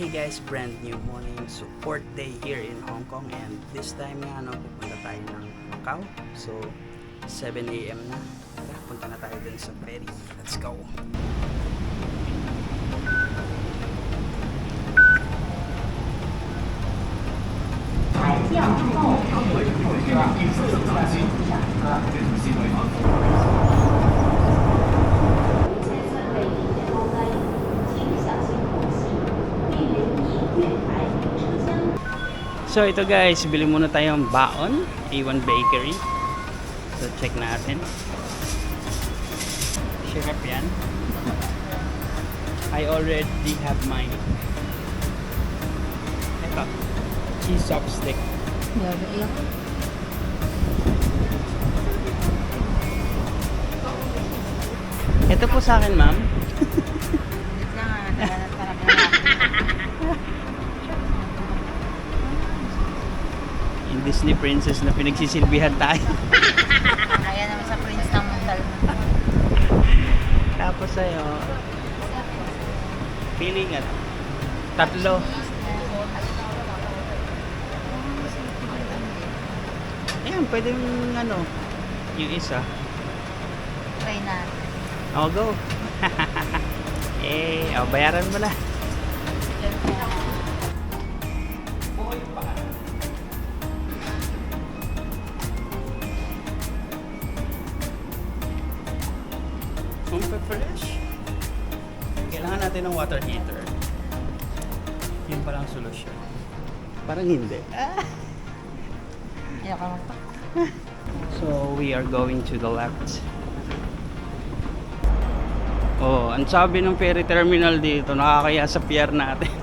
Hey guys, brand new morning support day here in Hong Kong, and this time nga pupunta tayo ng Macau. So 7 AM na. Tara, punta na tayo dun sa ferry. Let's go. So ito guys, bili muna tayong baon, A1 Bakery. So check natin. Syrup yan. I already have mine. Ito, cheese chopstick. Ito po sa akin, ma'am. Yung Disney princess na pinagsisilbihan tayo. Kaya naman sa prince ng Mundal. Tapos sa'yo, pili nga. Tatlo. Ayan, pwede yung yung isa. Try na. Oh, go. Bayaran mo na. Fresh. Kailangan natin ng water heater. Yun palang solusyon. Parang hindi. Ayoko mo pa. So we are going to the left. Oh, ang sabi ng ferry terminal dito, nakakaya sa pier natin.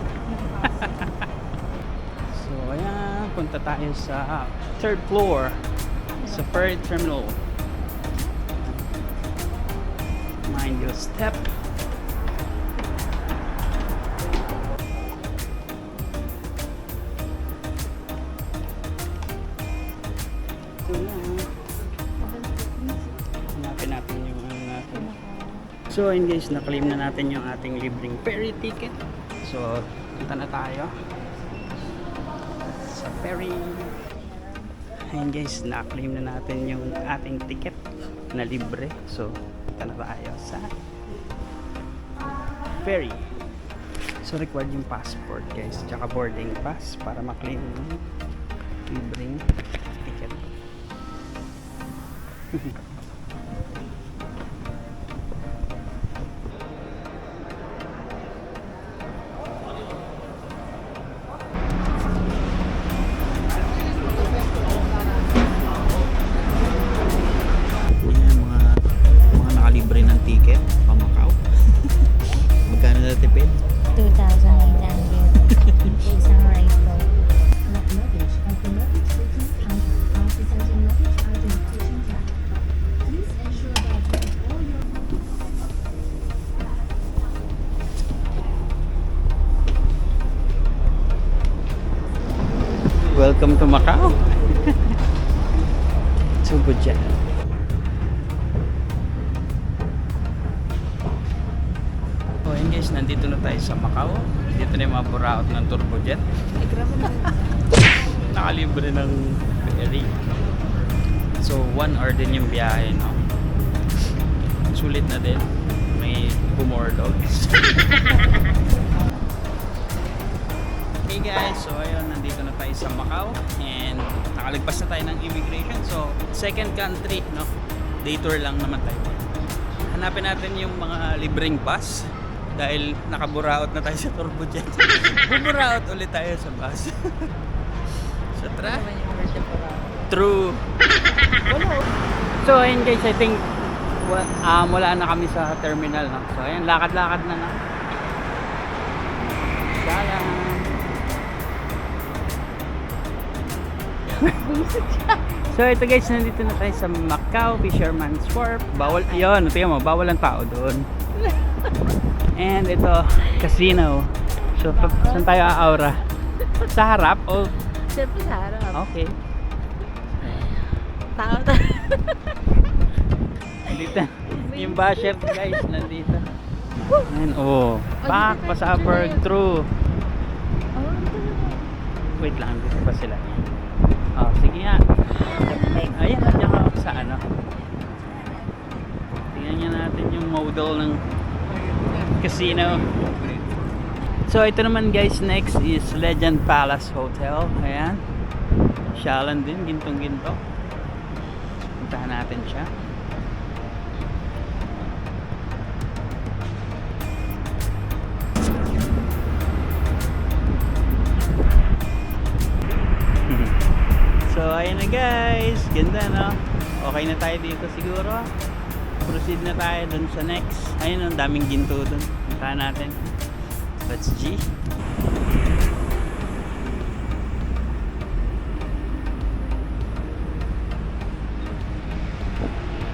So ayan, punta tayo sa third floor sa ferry terminal. Mind your step. So yan. Hanapin natin yung natin. So ayun guys, na-claim na natin yung ating libreng ferry ticket. So punta na tayo sa ferry. Ayun guys, na-claim na natin yung ating ticket na libre. So punta na tayo sa ferry. So required yung passport guys, tsaka boarding pass para ma-claim yung libreng ticket. Libre ng ticket pa Macau. Magkano na tipid? 2,800. Isang rifle. Welcome to Macau. Turbojet. So ayun guys, nandito na tayo sa Macau. Dito na yung mga buraot ng turbojet. Nakalibre ng ferry. So 1 hour din yung biyahe, no? Sulit na din. May bumordogs. Hey guys, so ayun, nandito na tayo sa Macau. And nakalagpas na tayo ng immigration. So second country, no? Day tour lang naman tayo. Hanapin natin yung mga libreng bus. Dahil nakaburaot na tayo sa turbojet. Buburaot ulit tayo sa bus. So tara. True. So ayun guys, I think wala na kami sa terminal, no? So ayun, lakad-lakad na na. Sayang. So ito guys, nandito na tayo sa Macau Fisherman's Wharf. Bawal, ayun, tingnan mo, bawal ang tao doon. And ito, casino. So, saan tayo aaura? Sa harap? O? Siyempre sa harap. Okay. Tao. Nandito. Yung basher guys, nandito. Ayan, oh. Pak, Pasabog, true. Wait lang, dito pa sila. Oh, sige nga. Ayan, nandiyan ka sa ano. Tingnan niya natin yung model ng casino. So ito naman guys, next is Legend Palace Hotel. Ayan. Shalan din, gintong-ginto. Puntahan natin siya. So ayun na guys, ganda no. Okay na tayo dito siguro. Proceed na tayo dun sa next. Ayun, ang daming ginto dun. Puntahan natin. Let's G.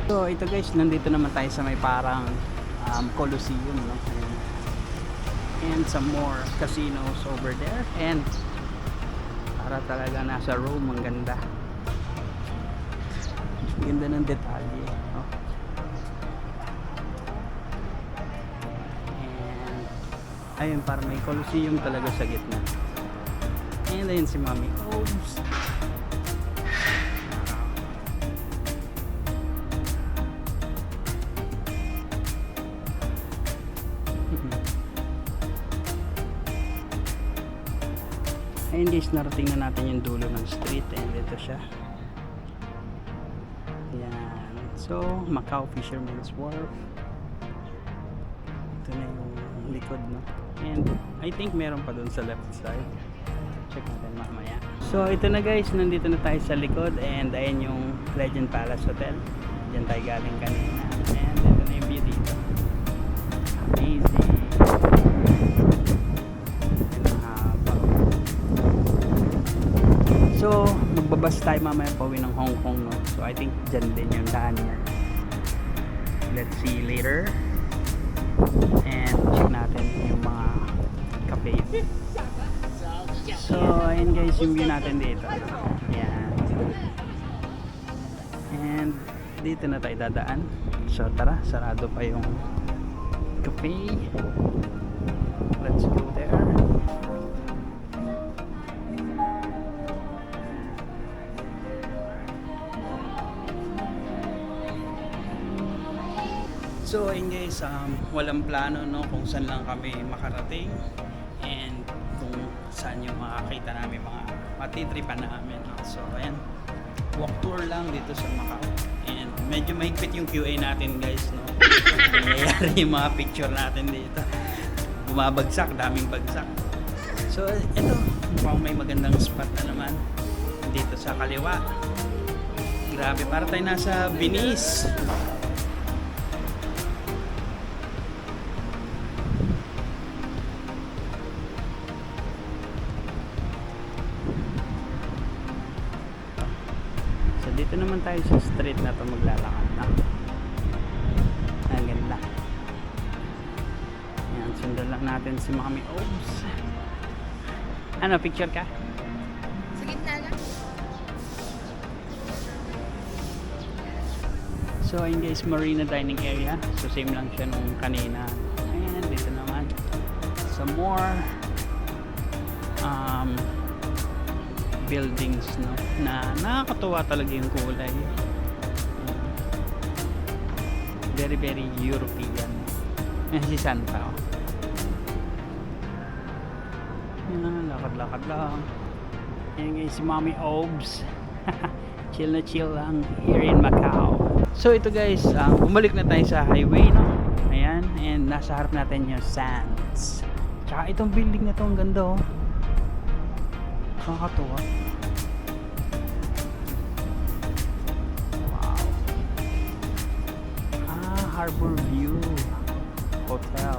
So ito guys, nandito naman tayo sa may parang Colosseum, no? And some more casinos over there. And para talaga nasa Rome, ang ganda. Ganda ng detalye, no? And ayun, parang may Colosseum talaga sa gitna. And ayun si Mami Oves. Ayun guys, narating na natin yung dulo ng street and ito siya. Yan. So, Macau Fisherman's Wharf. Ito na yung likod, no? And I think meron pa dun sa left side. Check natin mamaya. So, ito na guys, nandito na tayo sa likod and ayun yung Legend Palace Hotel. Diyan tayo galing kanina. And ito na yung view dito. Amazing. So, magbabas tayo mamaya pauwi ng Hong Kong, no? So, I think dyan din yung daan niya. Let's see later. And check natin yung mga cafe. So, ayun guys, yung view natin dito. Yan. And dito na tayo dadaan. So, tara, sarado pa yung cafe. Let's go there. So ayun guys, walang plano, no, kung saan lang kami makarating and kung saan yung makakita namin, mga matitripan namin, no? So ayan, walk tour lang dito sa Macau and medyo mahigpit yung QA natin guys, no? Nangyayari yung mga picture natin dito, bumabagsak, daming bagsak. So ito, mukhang may magandang spot na naman dito sa kaliwa. Grabe, para tayo nasa Venice. Dito naman tayo sa street na to maglalakad na. Ang ganda. Yan, sundan lang natin si Mami Oves. Ano, picture ka? Sa gitna lang. So ayun guys, Marina Dining Area. So same lang siya nung kanina. Ayan, dito naman some more buildings, no, na nakakatuwa talaga yung kulay. Very very European. Ayan si Santa, oh. Ayan, lakad-lakad lang. Ayan guys, si Mami Oves. Chill na chill lang here in Macau. So ito guys, bumalik na tayo sa highway, no. Ayan, and nasa harap natin yung Sands. Tsaka itong building na to, ang ganda, oh. Nakakatuwa. Wow. Harbor View Hotel.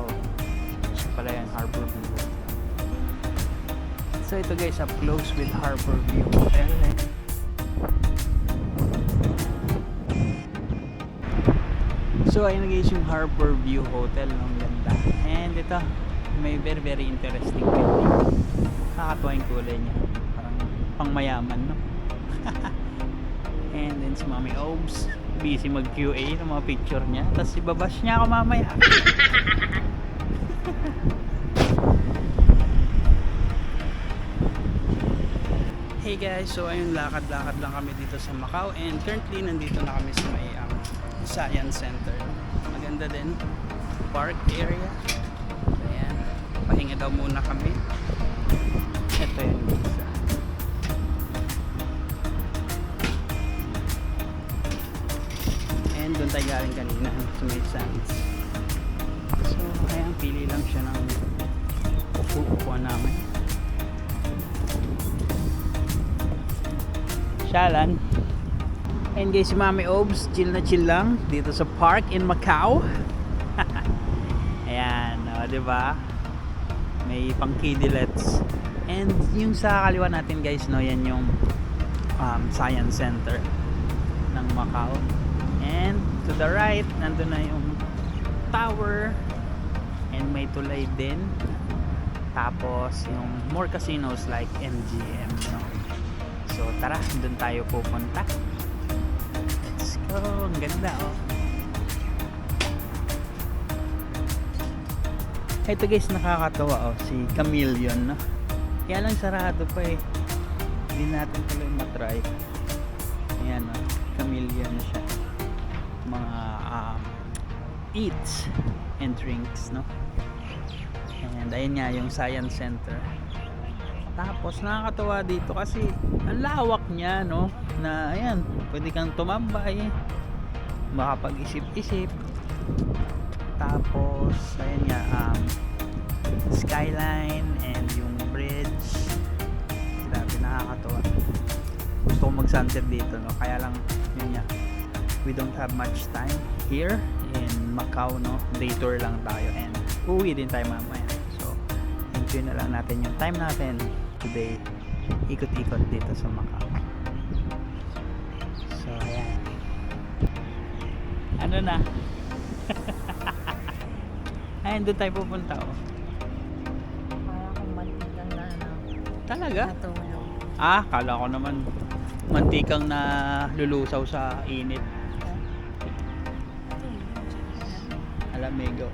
Ito pala yan, Harbor View. So ito guys, up close with Harbor View Hotel. So ayun guys yung Harbor View Hotel, ang ganda. And ito, may very very interesting building. Nakakatuwa yung kulay niya. Parang pangmayaman, no? And then si Mami Oves, busy mag QA ng mga picture niya. Tapos ibabash niya ako mamaya. Hey guys, so ayun, lakad-lakad lang kami dito sa Macau and currently nandito na kami sa may Science Center. Maganda din, park area. Ayan, pahinga daw muna kami. Ito yun guys. And doon tayo galing kanina sa may sands. So kaya pili lang siya ng upo-upuan namin. Shalan. And guys, si Mami Obs, chill na chill lang dito sa park in Macau. Ayan, o, diba? May pang kidilets. And yung sa kaliwa natin guys, no, yan yung Science Center ng Macau. And to the right, nandun na yung tower. And may tulay din. Tapos yung more casinos like MGM, no? So tara, doon tayo pupunta. Let's go. Ang ganda, oh. Ito guys, nakakatawa, oh. Si Chameleon, no? Kaya lang sarado pa eh. Hindi natin tuloy matry. Ayan, oh. Chameleon siya. Mga eats and drinks, no? And ayun nga yung Science Center. Tapos nakakatawa dito kasi ang lawak niya, no, na ayan, pwede kang tumambay, makapag-isip-isip. Tapos ayan nga, skyline and yung bridge, grabe, nakakatawa. Gusto ko mag-sunset dito, no, kaya lang yun nga, we don't have much time here in Macau, no. Day tour lang tayo and uwi din tayo mamaya. So enjoy na lang natin yung time natin today, ikot-ikot dito sa Macau. So ayan, ano na. Ayan, doon tayo pupunta, oh. Para akong mantigang na Talaga? natulog. Kala ko naman mantikang na lulusaw sa init. Alamigo.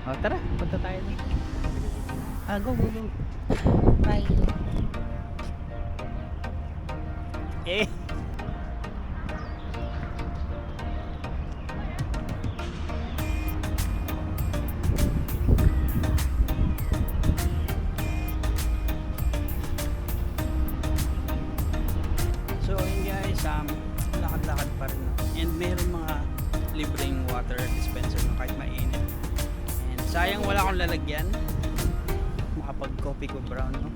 Oh, tara, punta tayo na. Go, go, go. Bye. Eh. So yun guys, lakad-lakad pa rin, no? And meron mga libreng water dispenser, no, kahit mainit. And sayang wala akong lalagyan. Makapag coffee ko brown, no?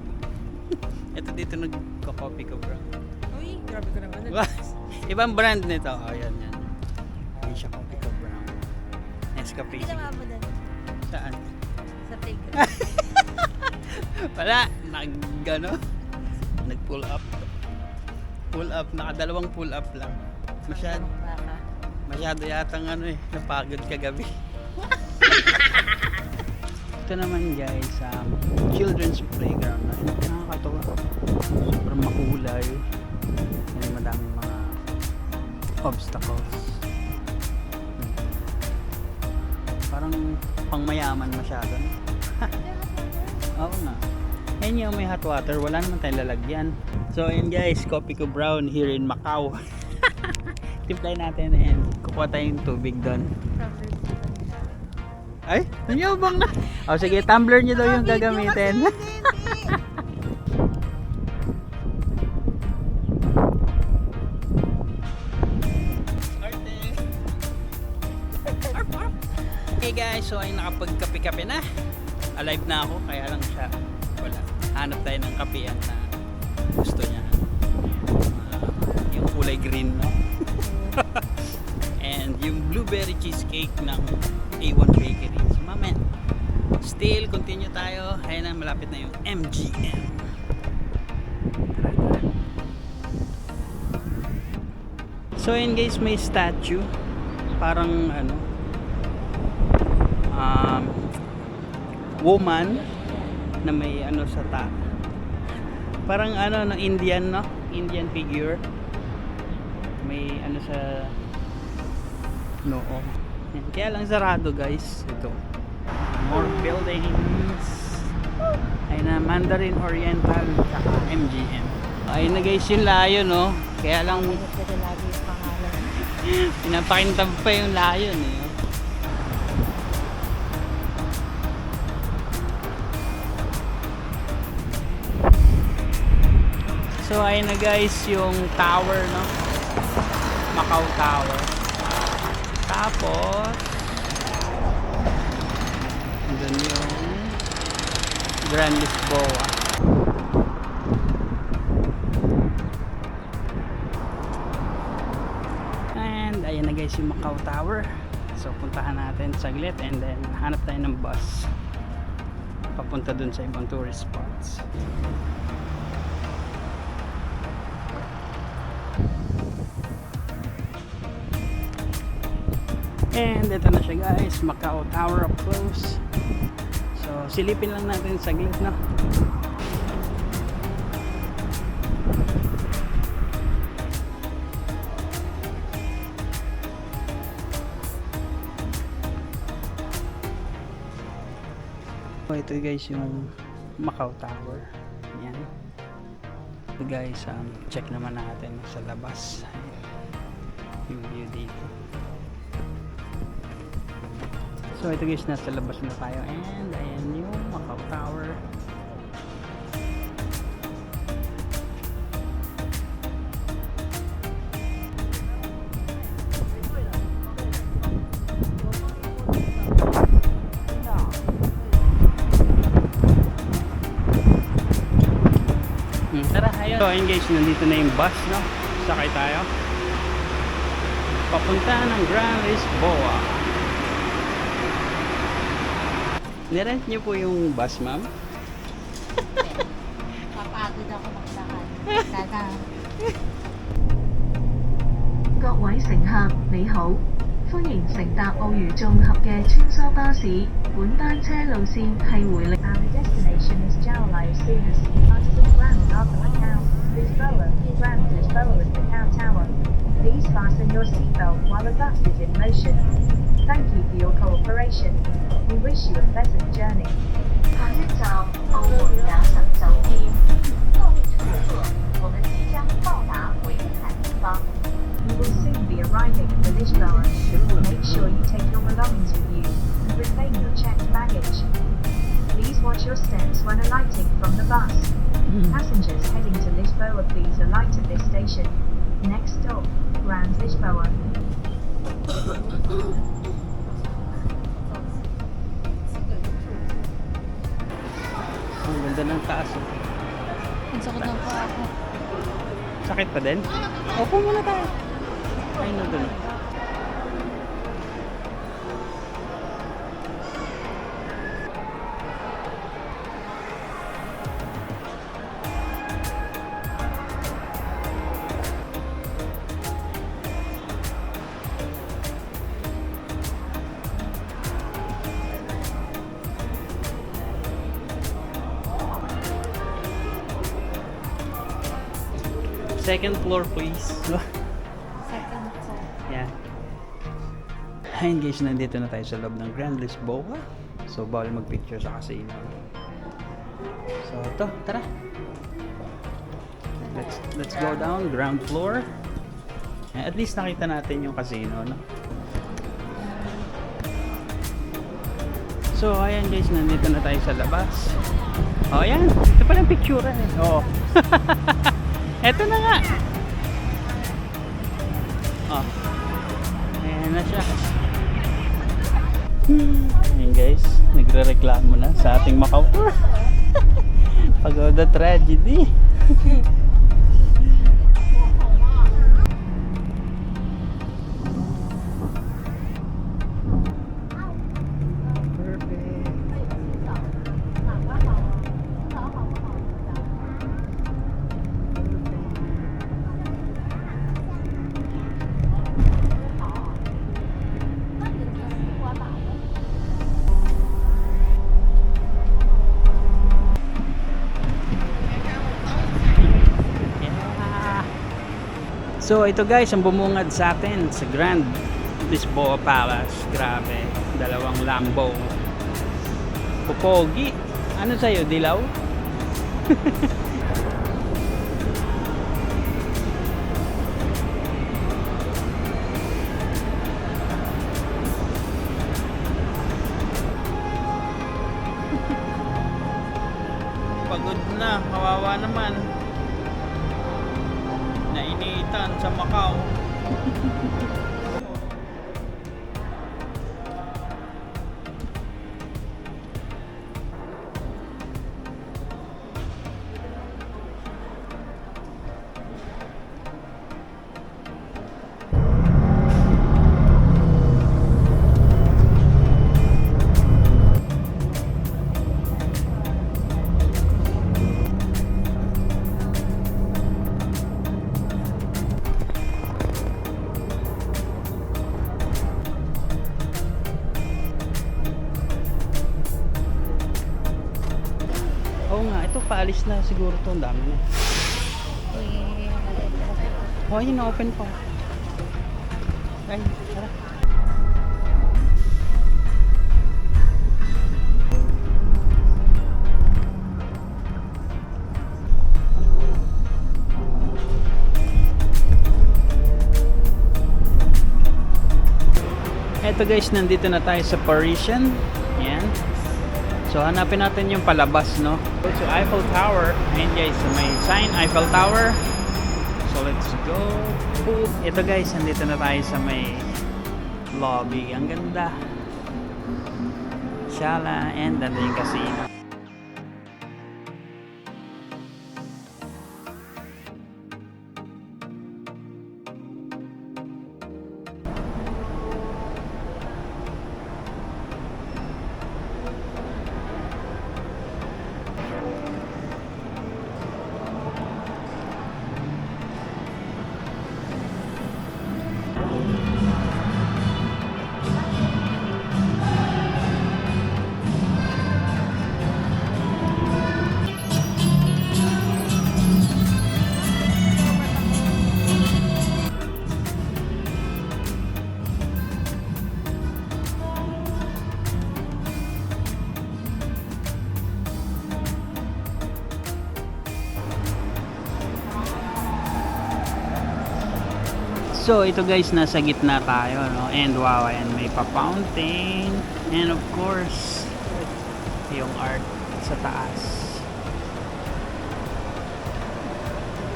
Ito dito nagko-coffee ko brown. Uy, grabe ko naman. Ibang brand nito. Oh, yan, yan. Hindi siya coffee ko brown. Nescafe. Hindi na mabudan Saan? sa playground. Wala. Nag-pull up. Pull up. Nakadalawang pull up lang. Masyado yatang napagod kagabi. Ito naman guys, children's playground na. Nakakatawa. Sobrang makulay. May madaming mga obstacles. Parang pangmayaman masyado, no? Oo nga. Ayun yung may hot water, wala naman tayong lalagyan. So ayun guys, coffee ko brown here in Macau. Timplay natin and kukuha tayong tubig doon. Ay, nanyabang na. O sige, tumbler nyo daw yung gagamitin. Okay guys, so ay nakapagkape-kape na. Alive na ako, kaya lang siya wala. Hanap tayo ng kapean na gusto niya. Yung kulay green, no? And yung blueberry cheesecake ng A1 Bakery. So mamaya, still continue tayo. Ayun na, malapit na yung MGM. So ayun guys, may statue. Parang woman na may sa parang ng Indian, no? Indian figure. May sa noo. Yan. Kaya lang sarado guys. Ito. More buildings. Ay na Mandarin Oriental saka MGM. Ayun na guys yung layon, no? Kaya lang Pinagkita lagi yung pangalan. pinapakintab pa yung layon, eh. So ayun na guys yung tower, no? Macau Tower. Tapos andun yung Grand Lisboa. And ayan na guys yung Macau Tower. So puntahan natin saglit and then hanap tayo ng bus papunta dun sa ibang tourist spots. And ito na siya guys, Macau Tower up close. So silipin lang natin saglit, no? So ito guys yung Macau Tower. Yan. So guys, check naman natin sa labas. Yung view dito. So ito guys, nasa labas na tayo and ayan yung Macau Tower. Tara, ayun. So ayun guys, nandito na yung bus, no? Sakay tayo. Papunta ng Grand Lisboa. Nirent niyo po yung bus, ma'am? Papagod ako maglakad. Sana. 各位乘客，你好，歡迎乘搭澳娛綜合嘅穿梭巴士。本班車路線係回力。Our destination is Jaulai Sunas, Artisan Grand Arthur Macau, Lisboa, Grand Lisboa and Macau Tower. Please fasten your seatbelt while the bus is in motion. Thank you for your cooperation. We wish you a pleasant journey. 下一站澳門雅臣酒店。各位乘客，我們即將到達回力海地方。You will soon be arriving at Lisboa. Make sure you take your belongings with you and retain your checked baggage. Please watch your steps when alighting from the bus. Passengers heading to Lisboa, please alight at this station. Next stop, Grand Lisboa. Ang ganda ng taas, oh. Ang sakot ng paa ako. Sakit pa din? Opo muna tayo. Ay, no, dun. Second floor, please. Second floor. Yeah. Ayun guys, nandito na tayo sa loob ng Grand Lisboa. So, bawal mag-picture sa casino. So, ito, tara. Let's go down, ground floor. At least nakita natin yung casino, no? So, ayan guys, nandito na tayo sa labas. Oh, ayan. Ito pala yung picture, eh. Oh. Eto na nga. Oh. Ayan na siya. Ayan guys, nagre-reklamo na sa ating Macau. Pagoda tragedy. So ito guys, ang bumungad sa atin sa Grand Lisboa Palace. Grabe, dalawang Lambo. Popogi. Ano sa'yo, dilaw? na, kawawa naman. Nainitan sa Macau. Oo nga, ito paalis na siguro to, ang dami na. Oh, yun, open pa. Ay, tara. Eto guys, nandito na tayo sa Parisian. Yan. So hanapin natin yung palabas, no? Go to Eiffel Tower. Ayan guys, so may sign Eiffel Tower. So let's go. Ito guys, nandito na tayo sa may lobby. Ang ganda. Shala, and nandito yung casino. So ito guys, nasa gitna tayo, no? And wow, ayan, may pa-fountain. And of course, yung art sa taas.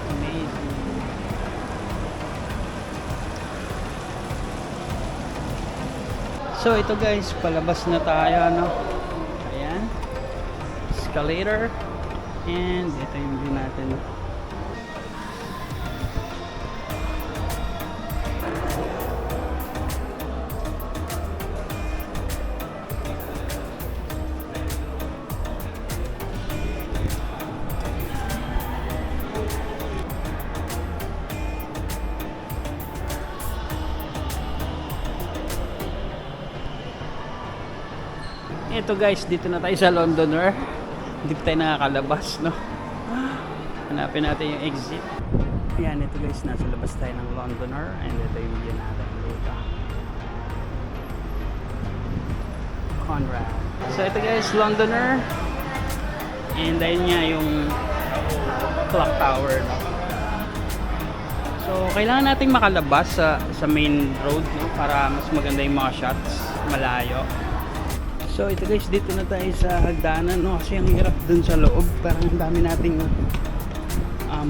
Amazing. So ito guys, palabas na tayo, no? Ayan. Escalator. And ito yung view natin. Ito guys, dito na tayo sa Londoner. Hindi pa tayo nakakalabas, no? Hanapin natin yung exit. Ayan, ito guys, nasa labas tayo ng Londoner. And ito yung view natin dito. Conrad. So ito guys, Londoner. And ayun nga yung clock tower, no? So kailangan nating makalabas sa main road, no? Para mas maganda yung mga shots malayo. So ito guys, dito na tayo sa hagdanan, no? Kasi ang hirap dun sa loob. Parang ang dami nating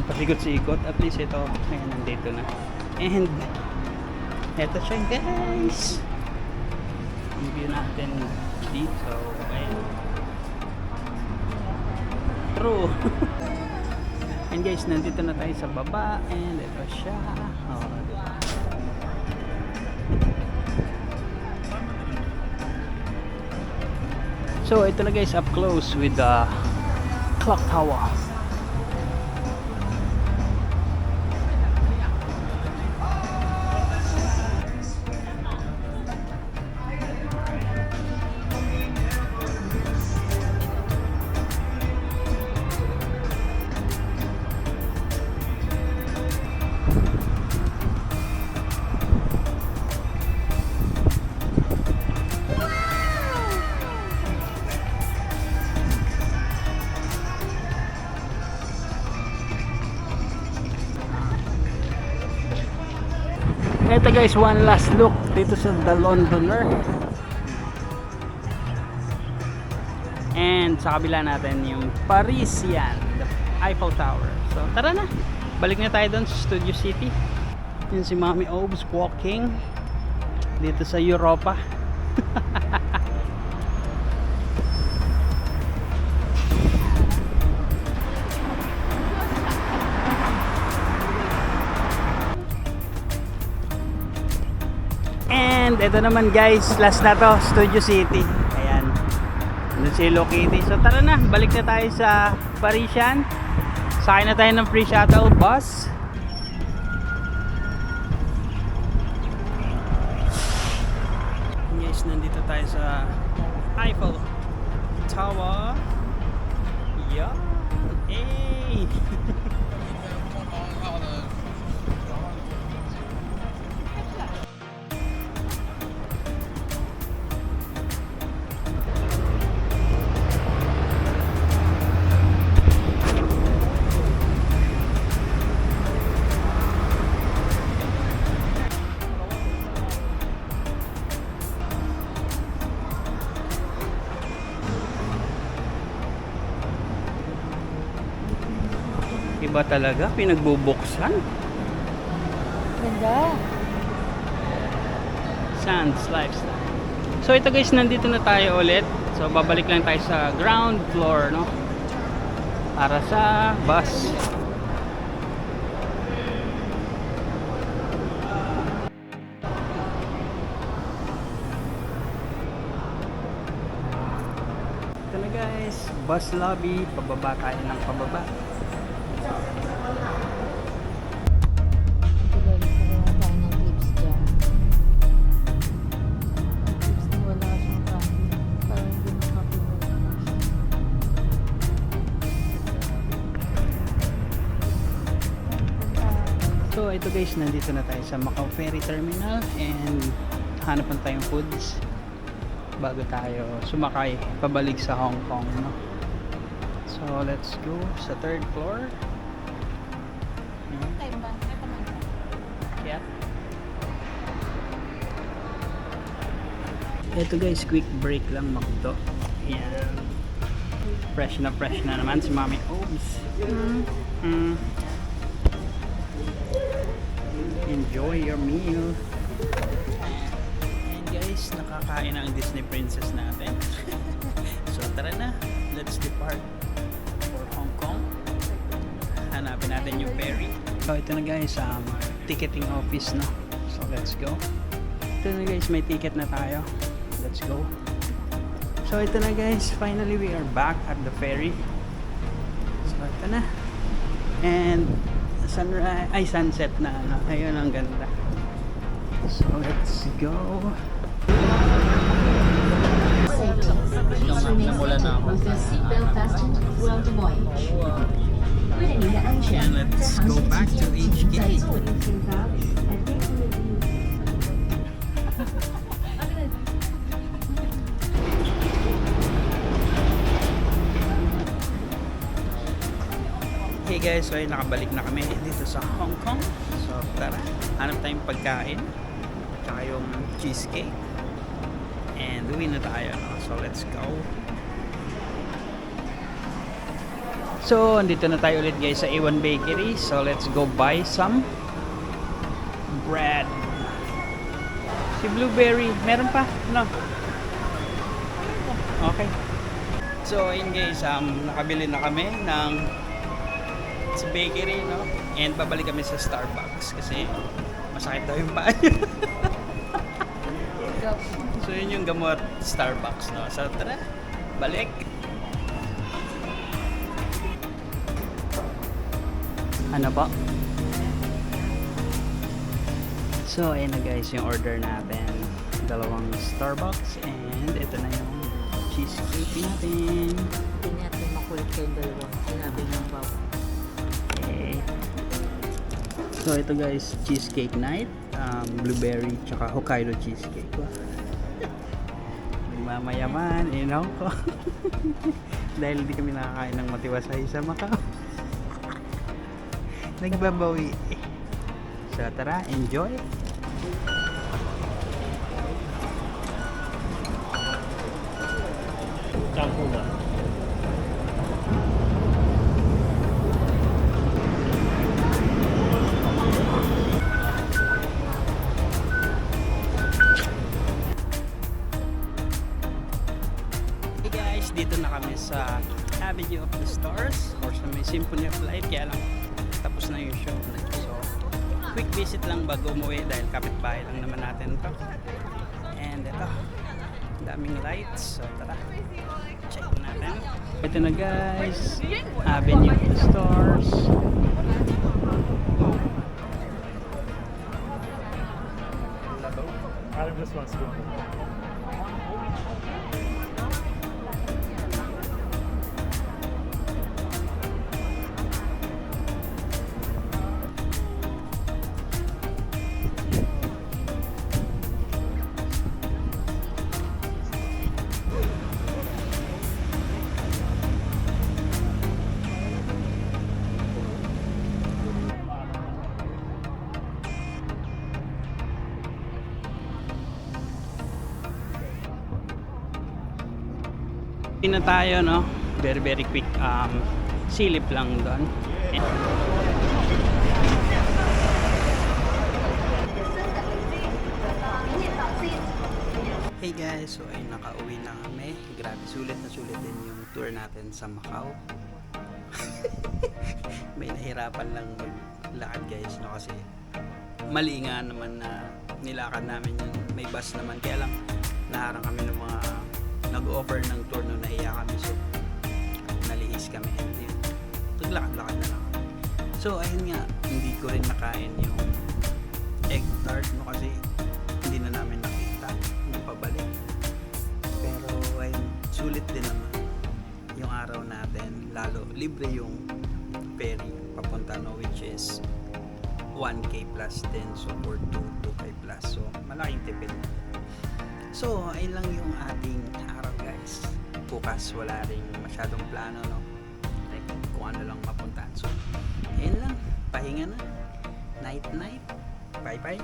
pasikot-sikot. At least ito, ayan, nandito na. And eto siya guys, ang view natin dito. Ayan. True. And guys, nandito na tayo sa baba. And ito siya. Oh, diba? So ito na guys, up close with the clock tower. Ito guys, one last look dito sa The Londoner. And sa kabila natin yung Parisian. Eiffel Tower. So tara na, balik na tayo doon sa Studio City. Yun si Mami Obes walking dito sa Europa. And ito naman guys, last na to, Studio City. Ayan, doon si Hello Kitty. So tara na, balik na tayo sa Parisian. Sakay na tayo ng free shuttle bus. Guys, nandito tayo sa Eiffel Tower. Yeah. Hey. Iba talaga, pinagbubuksan. Ganda. Sands Lifestyle. So ito guys, nandito na tayo ulit. So babalik lang tayo sa ground floor, no? Para sa bus. Ito na guys, bus lobby. Pababa tayo ng pababa. Ito guys, nagawa tayo ng clips dyan. Ang clips na wala siyang copy. Parang hindi mo copyright. So ito guys, nandito na tayo sa Macau Ferry Terminal and hanapan tayong foods bago tayo sumakay pabalik sa Hong Kong, no? So let's go sa third floor. Time ba? Ito man. Yeah. Ito guys, quick break lang makto. Yan. Fresh na naman si Mami Obes. Enjoy your meal. And guys, nakakain na ang Disney princess natin. So tara na, let's depart for Hong Kong. Hanapin natin yung ferry. So ito na guys, ticketing office, no? So let's go. Ito na guys, may ticket na tayo. Let's go. So ito na guys, finally we are back at the ferry. So ito na. And sunset na, ano? Ayun, ang ganda. So let's go. With your seatbelt fastened throughout the voyage. 为了您的安全， And let's 在航 go 行 back 期 to 间，请 HK. 在座椅请答and thankfully Hey guys, so ayun, nakabalik na kami dito sa Hong Kong. So tara, hanap tayong pagkain. Tsaka yung cheesecake. And uwi na tayo, no? So let's go. So andito na tayo ulit guys sa A1 Bakery. So let's go buy some bread. Si Blueberry, meron pa? No? Okay. So ayun guys, nakabili na kami ng sa bakery, no? And babalik kami sa Starbucks kasi masakit daw yung paa niya. So yun yung gamot Starbucks, no? So tara, balik. Ano ba? So ayun na guys yung order natin. Dalawang Starbucks and ito na yung cheesecake natin. Hindi natin makulit kayo dalawa. Sinabi ng Bob. Okay. So ito guys, cheesecake night, blueberry tsaka Hokkaido cheesecake. Mamayaman, inaw ko. Dahil hindi kami nakakain ng matiwasay sa Macau. Nagbabawi. So tara, enjoy. kami flight, kaya lang tapos na yung show. So, quick visit lang bago umuwi dahil kapitbahay lang naman natin to. And ito, daming lights. So tara, check natin. Ito na guys, Avenue Stores. Adam just wants to go. Hindi na tayo, no? Very very quick silip lang doon. Hey guys, so ay nakauwi na kami. Grabe, sulit na sulit din yung tour natin sa Macau. May nahirapan lang maglakad guys, no? Kasi mali nga naman na nilakad namin yun. May bus naman, kaya lang naharang kami ng mga nag-offer ng tour nung nahiya kami, so nalihis kami and yun, naglakad-lakad na lang kami. So ayun nga, hindi ko rin nakain yung egg tart, no? Kasi hindi na namin nakita yung pabalik, pero ayun, sulit din naman yung araw natin, lalo libre yung ferry papunta, no? Which is 1K plus din, so for 2K plus, so malaking tipid. So, ayun lang yung ating araw guys. Bukas wala ring masyadong plano, no? Like, kung ano lang mapuntahan. So, ayun lang. Pahinga na. Night night. Bye bye.